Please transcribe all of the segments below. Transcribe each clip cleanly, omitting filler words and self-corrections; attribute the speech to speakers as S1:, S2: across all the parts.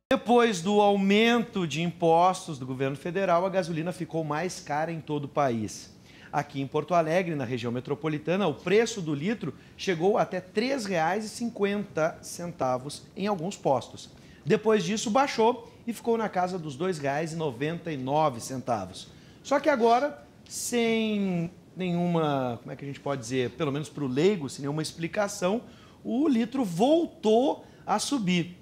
S1: Depois do aumento de impostos do governo federal, a gasolina ficou mais cara em todo o país. Aqui em Porto Alegre, na região metropolitana, o preço do litro chegou até R$ 3,50 em alguns postos. Depois disso, baixou e ficou na casa dos R$ 2,99. Só que agora, sem nenhuma, como é que a gente pode dizer, pelo menos para o leigo, sem nenhuma explicação, o litro voltou a subir.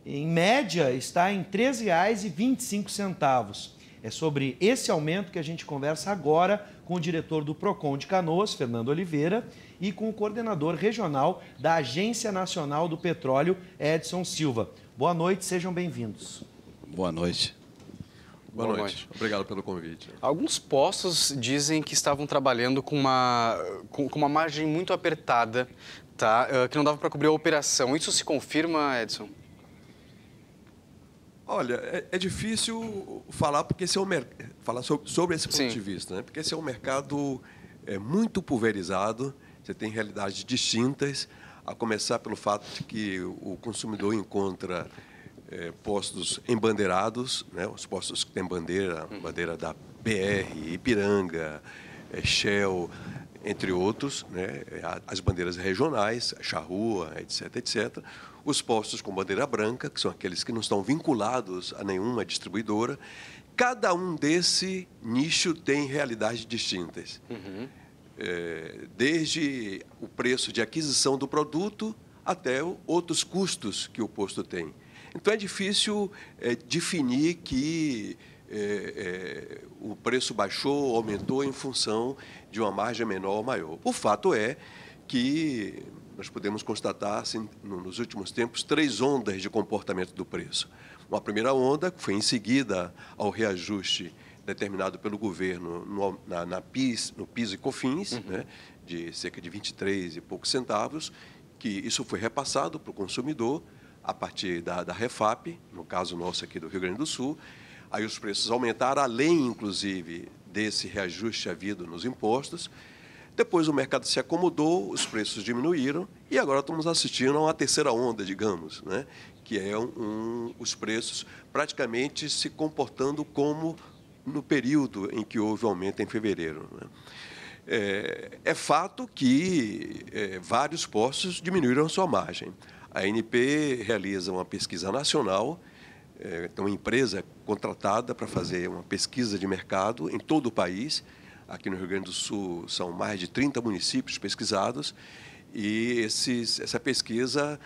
S1: Em média, está em R$ 13,25. É sobre esse aumento que a gente conversa agora com o diretor do Procon de Canoas, Fernando Oliveira, e com o coordenador regional da Agência Nacional do Petróleo, Edson Silva. Boa noite, sejam bem-vindos.
S2: Boa noite.
S3: Boa noite. Obrigado pelo convite.
S4: Alguns postos dizem que estavam trabalhando com uma margem muito apertada, tá? Que não dava para cobrir a operação. Isso se confirma, Edson?
S3: Olha, é difícil falar porque esse é falar sobre esse ponto de vista, né? Porque esse é um mercado muito pulverizado, você tem realidades distintas, a começar pelo fato de que o consumidor encontra postos embandeirados, né? Os postos que têm bandeira da BR, Ipiranga, Shell, entre outros, né? As bandeiras regionais, Charrua, etc., etc. Os postos com bandeira branca, que são aqueles que não estão vinculados a nenhuma distribuidora. Cada um desse nicho tem realidades distintas. Desde o preço de aquisição do produto até outros custos que o posto tem. Então, é difícil definir que o preço baixou, aumentou em função de uma margem menor ou maior. O fato é que nós podemos constatar, assim, nos últimos tempos, 3 ondas de comportamento do preço. Uma primeira onda, que foi em seguida ao reajuste determinado pelo governo no PIS e COFINS, né, de cerca de 23 e poucos centavos, que isso foi repassado para o consumidor a partir da Refap, no caso nosso aqui do Rio Grande do Sul. Aí os preços aumentaram, além, inclusive, desse reajuste havido nos impostos. Depois o mercado se acomodou, os preços diminuíram e agora estamos assistindo a uma terceira onda, digamos, né? Que é os preços praticamente se comportando como no período em que houve aumento em fevereiro, né? É fato que vários postos diminuíram a sua margem. A ANP realiza uma pesquisa nacional, tem uma empresa contratada para fazer uma pesquisa de mercado em todo o país. Aqui no Rio Grande do Sul são mais de 30 municípios pesquisados e essa pesquisa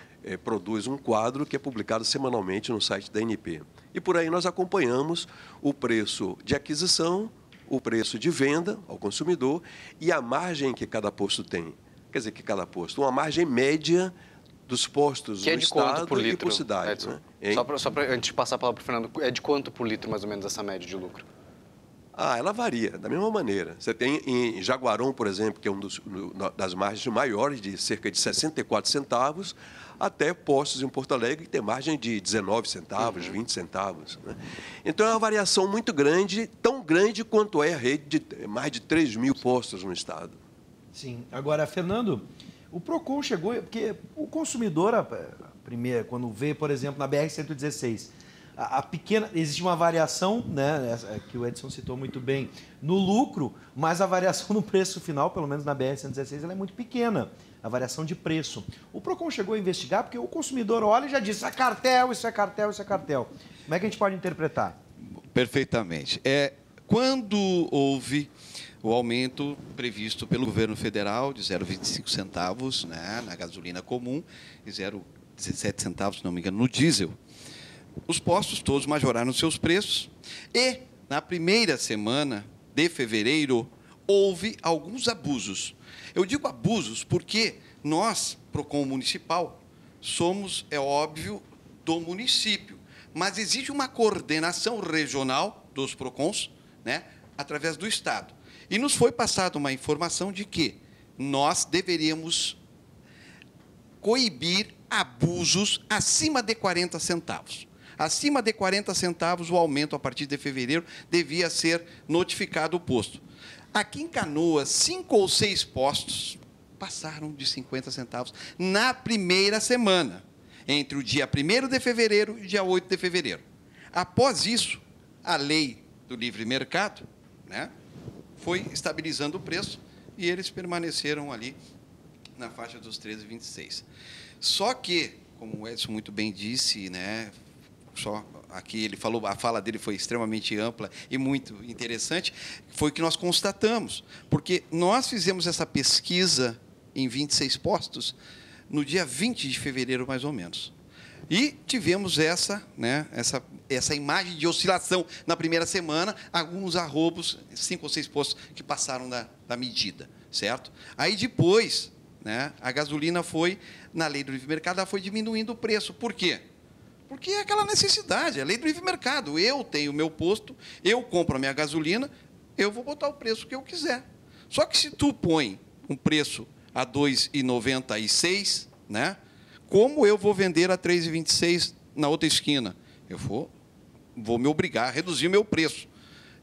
S3: produz um quadro que é publicado semanalmente no site da ANP. E por aí nós acompanhamos o preço de aquisição, o preço de venda ao consumidor e a margem que cada posto tem. Quer dizer, que cada posto, uma margem média dos postos
S4: que
S3: no estado
S4: por litro,
S3: e por cidade.
S4: Edson?
S3: Né?
S4: Só para antes de passar a palavra para o Fernando, é de quanto por litro, mais ou menos, essa média de lucro?
S3: Ela varia, da mesma maneira. Você tem em Jaguarão, por exemplo, que é das margens maiores, de cerca de 64 centavos, até postos em Porto Alegre que tem margem de 19 centavos, 20 centavos. Né? Então, é uma variação muito grande, tão grande quanto é a rede de mais de 3 mil postos no estado.
S1: Sim. Agora, Fernando, o Procon chegou, porque o consumidor, primeiro, quando vê, por exemplo, na BR-116, existe uma variação, né, que o Edson citou muito bem, no lucro, mas a variação no preço final, pelo menos na BR-116, ela é muito pequena, a variação de preço. O Procon chegou a investigar porque o consumidor olha e já diz, isso é cartel, isso é cartel, isso é cartel. Como é que a gente pode interpretar?
S2: Perfeitamente. Quando houve o aumento previsto pelo governo federal de 0,25 centavos, né, na gasolina comum e 0,17 centavos, se não me engano, no diesel, os postos todos majoraram seus preços e, na primeira semana de fevereiro, houve alguns abusos. Eu digo abusos porque nós, Procon Municipal, somos, é óbvio, do município, mas existe uma coordenação regional dos Procons, né, através do Estado. E nos foi passada uma informação de que nós deveríamos coibir abusos acima de 40 centavos. Acima de 40 centavos, o aumento a partir de fevereiro devia ser notificado o posto. Aqui em Canoas, 5 ou 6 postos passaram de 50 centavos na primeira semana. entre o dia 1º de fevereiro e o dia 8 de fevereiro. Após isso, a lei do livre mercado, né, foi estabilizando o preço e eles permaneceram ali na faixa dos 13,26. Só que, como o Edson muito bem disse, né, só aqui ele falou, a fala dele foi extremamente ampla e muito interessante, foi o que nós constatamos, porque nós fizemos essa pesquisa em 26 postos no dia 20 de fevereiro, mais ou menos. E tivemos essa imagem de oscilação na primeira semana, alguns arrobos, 5 ou 6 postos que passaram da medida, certo? Aí depois, né, a gasolina foi, na lei do livre mercado, ela foi diminuindo o preço. Por quê? Porque é aquela necessidade, é a lei do livre mercado. Eu tenho o meu posto, eu compro a minha gasolina, eu vou botar o preço que eu quiser. Só que se tu põe um preço a R$ 2,96, né? Como eu vou vender a R$ 3,26 na outra esquina? Eu vou me obrigar a reduzir o meu preço.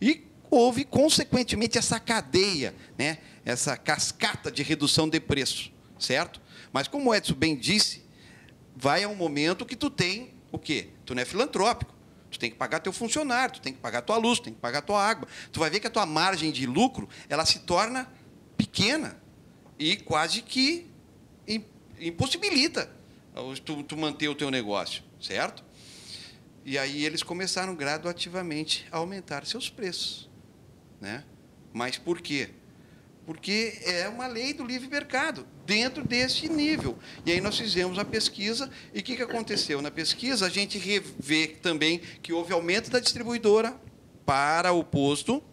S2: E houve, consequentemente, essa cadeia, né? Essa cascata de redução de preço, certo? Mas, como o Edson bem disse, vai a um momento que tu tem o quê? Tu não é filantrópico. Tu tem que pagar teu funcionário, tu tem que pagar tua luz, tu tem que pagar tua água. Tu vai ver que a tua margem de lucro ela se torna pequena e quase que impossibilita tu manter o teu negócio, certo? E aí eles começaram gradativamente a aumentar seus preços, né? Mas por quê? Porque é uma lei do livre mercado, dentro desse nível. E aí nós fizemos a pesquisa, e o que aconteceu? Na pesquisa, a gente vê também que houve aumento da distribuidora para o posto,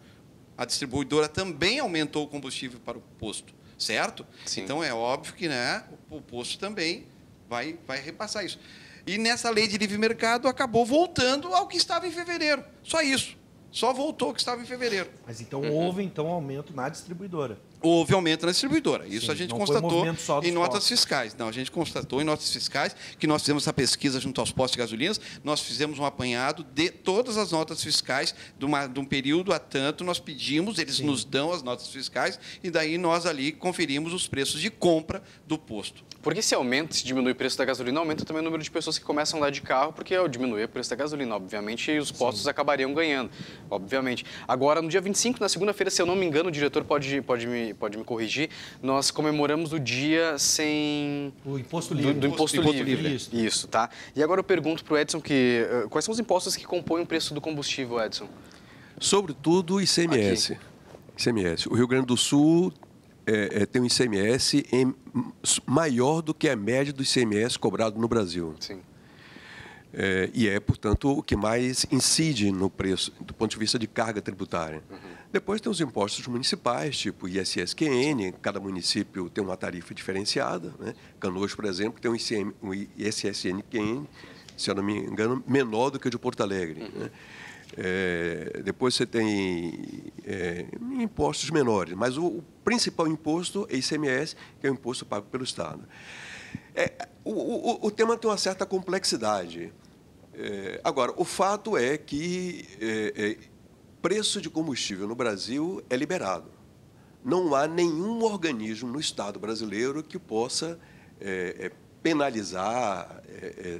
S2: a distribuidora também aumentou o combustível para o posto, certo?
S4: Sim.
S2: Então, é óbvio que, né, o posto também vai repassar isso. E nessa lei de livre mercado acabou voltando ao que estava em fevereiro. Só isso. Só voltou ao que estava em fevereiro.
S1: Mas então houve então aumento na distribuidora.
S2: Houve aumento na distribuidora. Isso
S1: Sim,
S2: a gente
S1: não foi
S2: constatou
S1: movimento só dos
S2: em notas
S1: postos.
S2: fiscais. Não, a gente constatou em notas fiscais que nós fizemos essa pesquisa junto aos postos de gasolinas, nós fizemos um apanhado de todas as notas fiscais de um período a tanto, nós pedimos, eles
S1: Sim.
S2: nos dão as notas fiscais e daí nós ali conferimos os preços de compra do posto.
S4: Porque se aumenta, se diminui o preço da gasolina, aumenta também o número de pessoas que começam a andar de carro, porque ao diminuir o preço da gasolina, obviamente, os postos acabariam ganhando, obviamente. Agora, no dia 25, na segunda-feira, se eu não me engano, o diretor pode me corrigir, nós comemoramos o dia sem...
S1: O imposto livre.
S4: Do imposto livre. Isso, tá? E agora eu pergunto para o Edson quais são os impostos que compõem o preço do combustível, Edson?
S3: Sobretudo o ICMS. ICMS. O Rio Grande do Sul tem um ICMS maior do que a média do ICMS cobrado no Brasil.
S4: Sim.
S3: E é, portanto, o que mais incide no preço, do ponto de vista de carga tributária. Depois tem os impostos municipais, tipo ISS-QN, cada município tem uma tarifa diferenciada, né? Canoas, por exemplo, tem um ISSN-QN, se eu não me engano, menor do que o de Porto Alegre. Né? Depois você tem impostos menores, mas o principal imposto é ICMS, que é o imposto pago pelo Estado. O tema tem uma certa complexidade. Agora, o fato é que preço de combustível no Brasil é liberado. Não há nenhum organismo no Estado brasileiro que possa penalizar,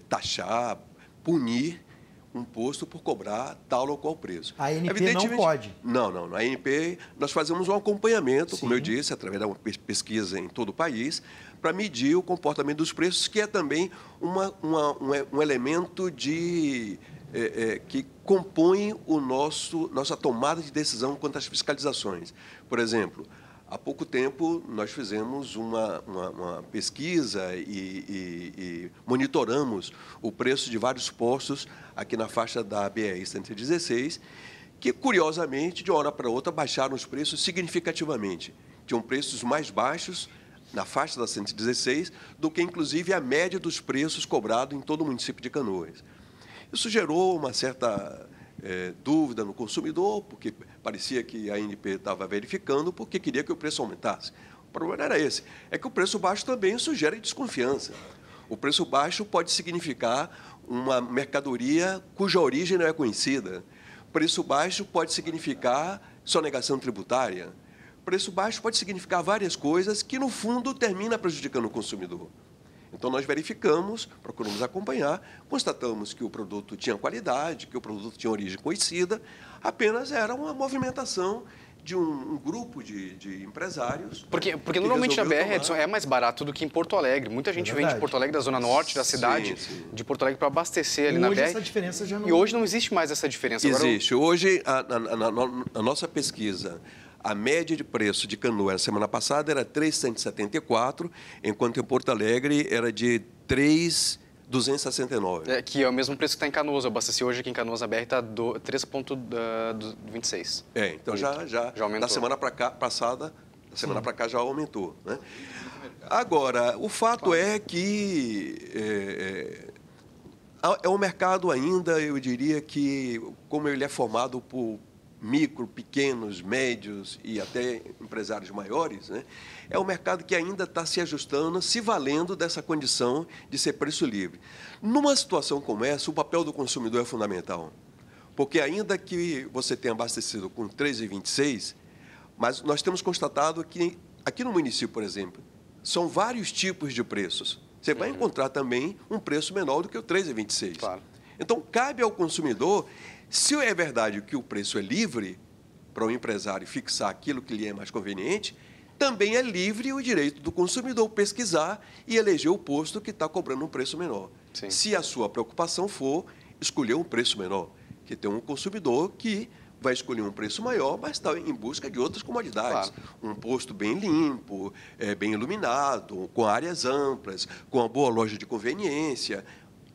S3: taxar, punir um posto por cobrar tal ou qual preço.
S1: A ANP não pode?
S3: Não. Na ANP, nós fazemos um acompanhamento,
S1: Sim.
S3: como eu disse, através de uma pesquisa em todo o país, para medir o comportamento dos preços, que é também um elemento que compõe nossa tomada de decisão quanto às fiscalizações. Por exemplo, há pouco tempo nós fizemos uma pesquisa e monitoramos o preço de vários postos aqui na faixa da BR-116, que, curiosamente, de uma hora para outra, baixaram os preços significativamente. Tinham preços mais baixos na faixa da 116 do que, inclusive, a média dos preços cobrados em todo o município de Canoas. Isso gerou uma certa dúvida no consumidor, porque parecia que a ANP estava verificando porque queria que o preço aumentasse. O problema não era esse. É que o preço baixo também sugere desconfiança. O preço baixo pode significar uma mercadoria cuja origem não é conhecida. Preço baixo pode significar sonegação tributária. Preço baixo pode significar várias coisas que, no fundo, termina prejudicando o consumidor. Então, nós verificamos, procuramos acompanhar, constatamos que o produto tinha qualidade, que o produto tinha origem conhecida, apenas era uma movimentação de um grupo de empresários.
S4: Porque normalmente na BR, Edson, é mais barato do que em Porto Alegre. Muita gente vem de Porto Alegre, da zona norte da cidade, de Porto Alegre, para abastecer ali na BR.
S1: Hoje essa diferença já não...
S4: E hoje não existe mais essa diferença.
S3: Existe. Hoje, a nossa pesquisa, a média de preço de Canoa na semana passada era 3,174, enquanto em Porto Alegre era de 3,269.
S4: Que é o mesmo preço que está em Canoas. Eu abasteci hoje aqui em Canoas, a BR está 3,26.
S3: Então já
S4: aumentou.
S3: Da semana para cá, da semana para cá já aumentou, né? Agora, o fato é que é um mercado ainda, eu diria que, como ele é formado por micro, pequenos, médios e até empresários maiores, né? É um mercado que ainda está se ajustando, se valendo dessa condição de ser preço livre. Numa situação como essa, o papel do consumidor é fundamental, porque ainda que você tenha abastecido com 3,26, mas nós temos constatado que aqui no município, por exemplo, são vários tipos de preços. Você vai encontrar também um preço menor do que o 3,26.
S4: Claro.
S3: Então, cabe ao consumidor, se é verdade que o preço é livre para o empresário fixar aquilo que lhe é mais conveniente, também é livre o direito do consumidor pesquisar e eleger o posto que está cobrando um preço menor.
S4: Sim.
S3: Se a sua preocupação for escolher um preço menor, que tem um consumidor que vai escolher um preço maior, mas está em busca de outras comodidades.
S4: Claro.
S3: Um posto bem limpo, bem iluminado, com áreas amplas, com uma boa loja de conveniência.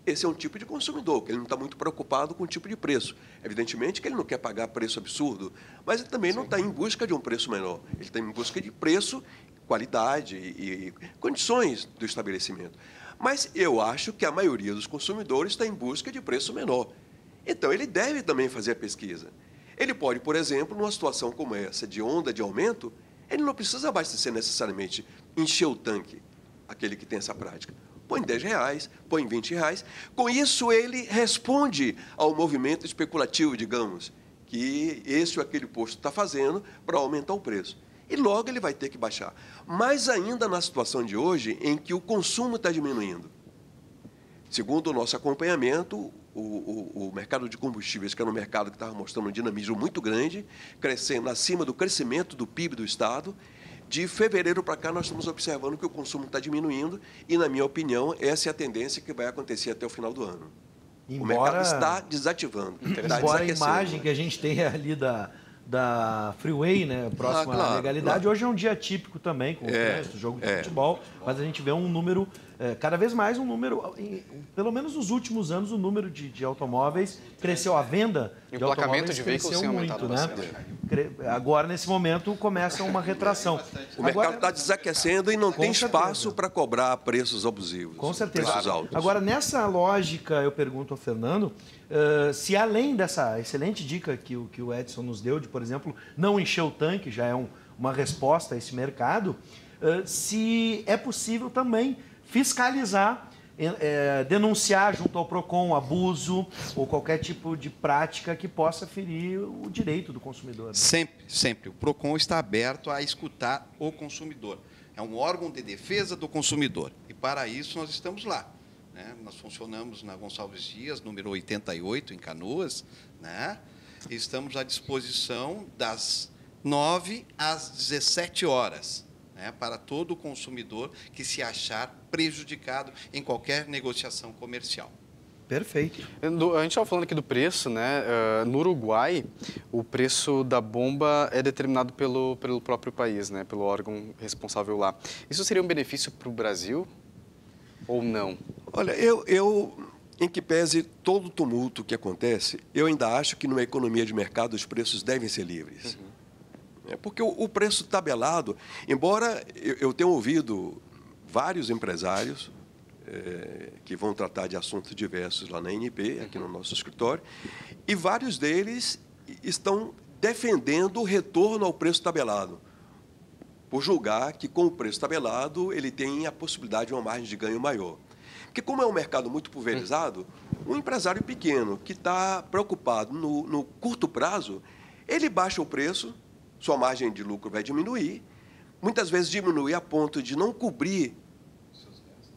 S3: Esse é um tipo de consumidor, que ele não está muito preocupado com o tipo de preço. Evidentemente que ele não quer pagar preço absurdo, mas ele também não está em busca de um preço menor. Ele está em busca de preço, qualidade e condições do estabelecimento. Mas eu acho que a maioria dos consumidores está em busca de preço menor. Então, ele deve também fazer a pesquisa. Ele pode, por exemplo, numa situação como essa, de onda de aumento, ele não precisa abastecer necessariamente, encher o tanque, aquele que tem essa prática. Põe R$10, põe R$20. Com isso, ele responde ao movimento especulativo, digamos, que esse ou aquele posto está fazendo para aumentar o preço. E logo ele vai ter que baixar. Mais ainda na situação de hoje, em que o consumo está diminuindo. Segundo o nosso acompanhamento, o mercado de combustíveis, que era um mercado que estava mostrando um dinamismo muito grande, crescendo acima do crescimento do PIB do Estado. De fevereiro para cá, nós estamos observando que o consumo está diminuindo e, na minha opinião, essa é a tendência que vai acontecer até o final do ano. O mercado está desativando.
S1: Embora a imagem que a gente tem ali da Freeway, né, próxima à legalidade, hoje é um dia típico também, com o trânsito, jogo de futebol, mas a gente vê um número, cada vez mais um número, pelo menos nos últimos anos, o número de automóveis cresceu, a venda de automóveis
S4: de veículos
S1: cresceu muito, né? Agora, nesse momento, começa uma retração.
S3: O mercado está desaquecendo e não tem espaço para cobrar preços abusivos.
S1: Com certeza.
S3: Preços altos.
S1: Agora, nessa lógica, eu pergunto ao Fernando, se além dessa excelente dica que o Edson nos deu, de, por exemplo, não encher o tanque, já é uma resposta a esse mercado, se é possível também fiscalizar, denunciar junto ao PROCON abuso ou qualquer tipo de prática que possa ferir o direito do consumidor. Né?
S2: Sempre, sempre. O PROCON está aberto a escutar o consumidor. É um órgão de defesa do consumidor. E, para isso, nós estamos lá. Né? Nós funcionamos na Gonçalves Dias, número 88, em Canoas. Né? E estamos à disposição das 9 às 17 horas. Para todo consumidor que se achar prejudicado em qualquer negociação comercial.
S1: Perfeito.
S4: A gente estava falando aqui do preço, né? No Uruguai, o preço da bomba é determinado pelo próprio país, né? Pelo órgão responsável lá. Isso seria um benefício para o Brasil ou não?
S3: Olha, eu em que pese todo o tumulto que acontece, eu ainda acho que numa economia de mercado os preços devem ser livres. Porque o preço tabelado, embora eu tenha ouvido vários empresários que vão tratar de assuntos diversos lá na ANP, aqui no nosso escritório, e vários deles estão defendendo o retorno ao preço tabelado, por julgar que com o preço tabelado ele tem a possibilidade de uma margem de ganho maior. Porque como é um mercado muito pulverizado, um empresário pequeno que está preocupado no curto prazo, ele baixa o preço, sua margem de lucro vai diminuir, muitas vezes diminui a ponto de não cobrir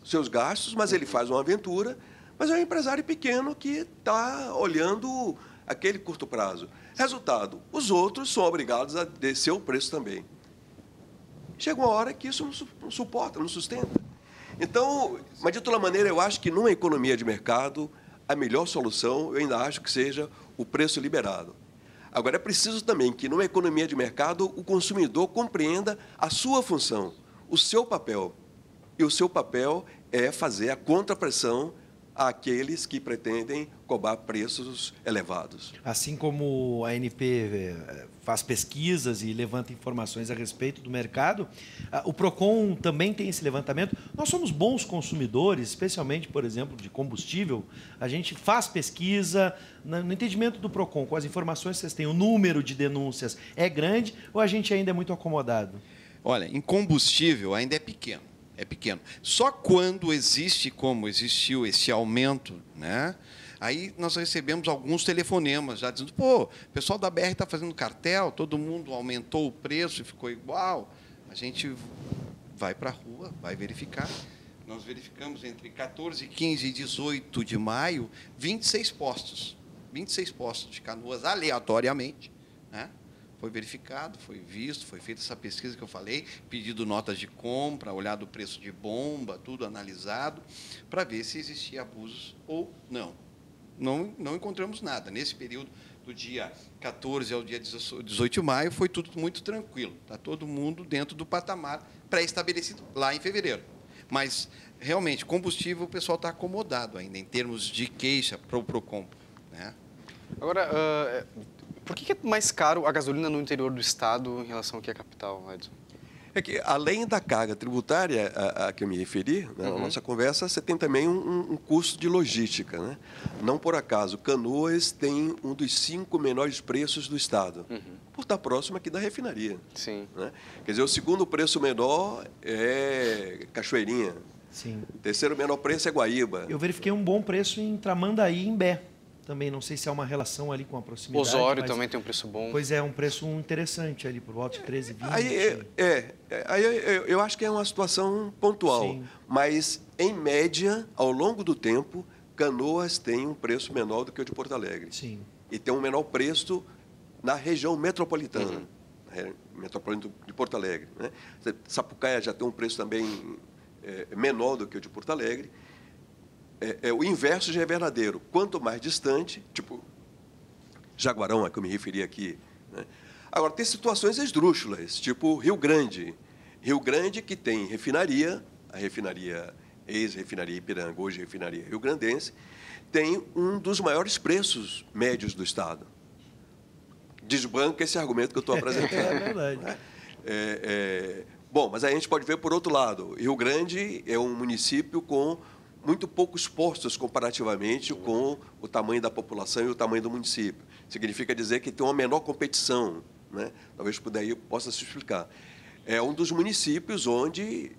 S3: seus gastos, mas ele faz uma aventura, mas é um empresário pequeno que está olhando aquele curto prazo. Resultado, os outros são obrigados a descer o preço também. Chega uma hora que isso não suporta, não sustenta. Então, mas de toda maneira, eu acho que numa economia de mercado, a melhor solução, eu ainda acho que seja o preço liberado. Agora, é preciso também que, numa economia de mercado, o consumidor compreenda a sua função, o seu papel. E o seu papel é fazer a contrapressão àqueles que pretendem cobrar preços elevados.
S1: Assim como a ANP faz pesquisas e levanta informações a respeito do mercado, o PROCON também tem esse levantamento. Nós somos bons consumidores, especialmente, por exemplo, de combustível. A gente faz pesquisa, no entendimento do PROCON, com as informações que vocês têm, o número de denúncias é grande ou a gente ainda é muito acomodado?
S2: Olha, em combustível ainda é pequeno. É pequeno. Só quando existe, como existiu esse aumento, né? Aí nós recebemos alguns telefonemas já dizendo, pô, o pessoal da BR está fazendo cartel, todo mundo aumentou o preço e ficou igual. A gente vai para a rua, vai verificar. Nós verificamos entre 14, 15 e 18 de maio, 26 postos. 26 postos de Canoas, aleatoriamente, né? Foi verificado, foi visto, foi feita essa pesquisa que eu falei, pedido notas de compra, olhado o preço de bomba, tudo analisado, para ver se existia abusos ou não. Não encontramos nada. Nesse período, do dia 14 ao dia 18 de maio, foi tudo muito tranquilo. Está todo mundo dentro do patamar pré-estabelecido lá em fevereiro. Mas, realmente, combustível, o pessoal está acomodado ainda, em termos de queixa para o PROCON, né?
S4: Agora, por que é mais caro a gasolina no interior do estado em relação aqui à capital, Edson?
S3: É que, além da carga tributária a que eu me referi, né, na nossa conversa, você tem também um custo de logística, né? Não por acaso, Canoas tem um dos 5 menores preços do estado, por estar próximo aqui da refinaria.
S4: Sim.
S3: Né? Quer dizer, o segundo preço menor é Cachoeirinha.
S1: Sim.
S3: O terceiro menor preço é Guaíba.
S1: Eu verifiquei um bom preço em Tramandaí e em Bé. Também não sei se há uma relação ali com a proximidade.
S4: Osório também tem um preço bom.
S1: Pois é, um preço interessante ali, por volta de 13, 20.
S3: Aí eu acho que é uma situação pontual.
S1: Sim.
S3: Mas, em média, ao longo do tempo, Canoas tem um preço menor do que o de Porto Alegre.
S1: Sim.
S3: E tem um menor preço na região metropolitana, metropolitana de Porto Alegre. Né? Sapucaia já tem um preço também menor do que o de Porto Alegre. O inverso já é verdadeiro. Quanto mais distante, tipo Jaguarão, a que eu me referi aqui, né? Agora, tem situações esdrúxulas, tipo Rio Grande. Rio Grande que tem refinaria, a refinaria, ex-refinaria Ipiranga, hoje refinaria rio-grandense, tem um dos maiores preços médios do estado. Desbanca esse argumento que eu estou apresentando.
S1: É verdade.
S3: Bom, mas aí a gente pode ver por outro lado. Rio Grande é um município com muito poucos postos comparativamente com o tamanho da população e o tamanho do município. Significa dizer que tem uma menor competição, né? Talvez por daí possa se explicar. É um dos municípios onde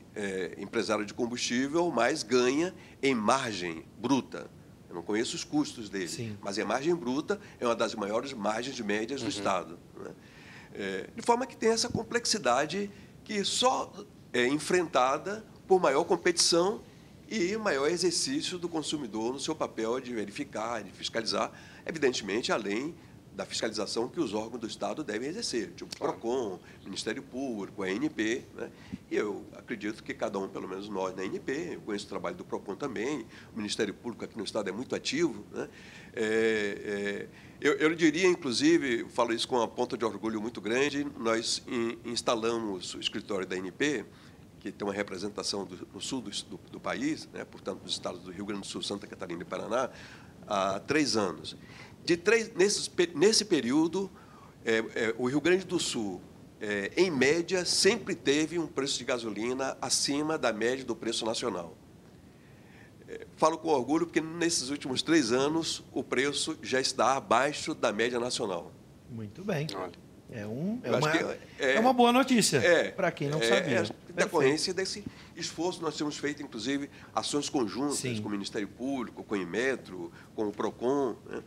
S3: empresário de combustível mais ganha em margem bruta. Eu não conheço os custos dele,
S1: Sim.
S3: mas a margem bruta é uma das maiores margens médias do estado, né? De forma que tem essa complexidade que só é enfrentada por maior competição e maior exercício do consumidor no seu papel de verificar, de fiscalizar, evidentemente, além da fiscalização que os órgãos do Estado devem exercer, tipo o PROCON, Ministério Público, a ANP, né? E eu acredito que cada um, pelo menos nós na ANP, eu conheço o trabalho do PROCON também, o Ministério Público aqui no Estado é muito ativo, né? Eu diria, inclusive, falo isso com uma ponta de orgulho muito grande, nós instalamos o escritório da ANP, que tem uma representação no sul do país, né? Portanto, dos estados do Rio Grande do Sul, Santa Catarina e Paraná, há 3 anos. Nesse período, o Rio Grande do Sul, em média, sempre teve um preço de gasolina acima da média do preço nacional. Falo com orgulho porque, nesses últimos 3 anos, o preço já está abaixo da média nacional.
S1: Muito bem.
S4: Olha.
S1: É uma boa notícia, para quem não sabia.
S3: É decorrência desse esforço. Nós temos feito, inclusive, ações conjuntas
S1: Sim.
S3: com o Ministério Público, com o Inmetro, com o PROCON, né?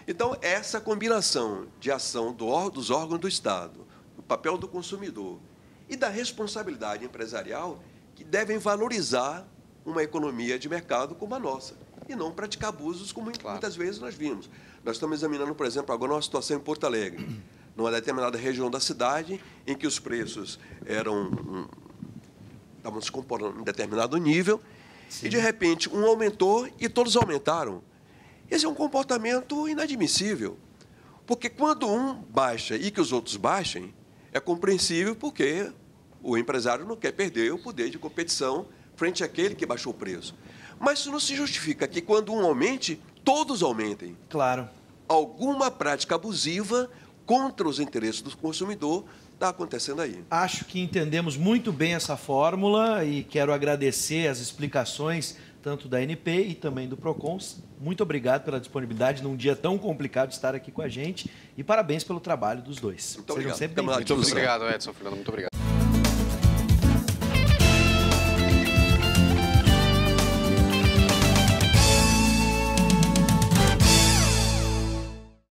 S3: Então, essa combinação de ação dos órgãos do Estado, do papel do consumidor e da responsabilidade empresarial que devem valorizar uma economia de mercado como a nossa, e não praticar abusos como muitas vezes nós vimos. Nós estamos examinando, por exemplo, agora uma situação em Porto Alegre, numa determinada região da cidade, em que os preços estavam se comportando em um determinado nível, e, de repente, um aumentou e todos aumentaram. Esse é um comportamento inadmissível, porque quando um baixa e que os outros baixem, é compreensível porque o empresário não quer perder o poder de competição frente àquele que baixou o preço. Mas isso não se justifica que, quando um aumente, todos aumentem.
S1: Claro.
S3: Alguma prática abusiva contra os interesses do consumidor está acontecendo aí.
S1: Acho que entendemos muito bem essa fórmula e quero agradecer as explicações tanto da ANP e também do PROCON. Muito obrigado pela disponibilidade num dia tão complicado de estar aqui com a gente e parabéns pelo trabalho dos dois.
S3: Muito obrigado.
S1: Sejam sempre bem-vindos.
S4: Muito obrigado, Edson, Fernando. Muito obrigado.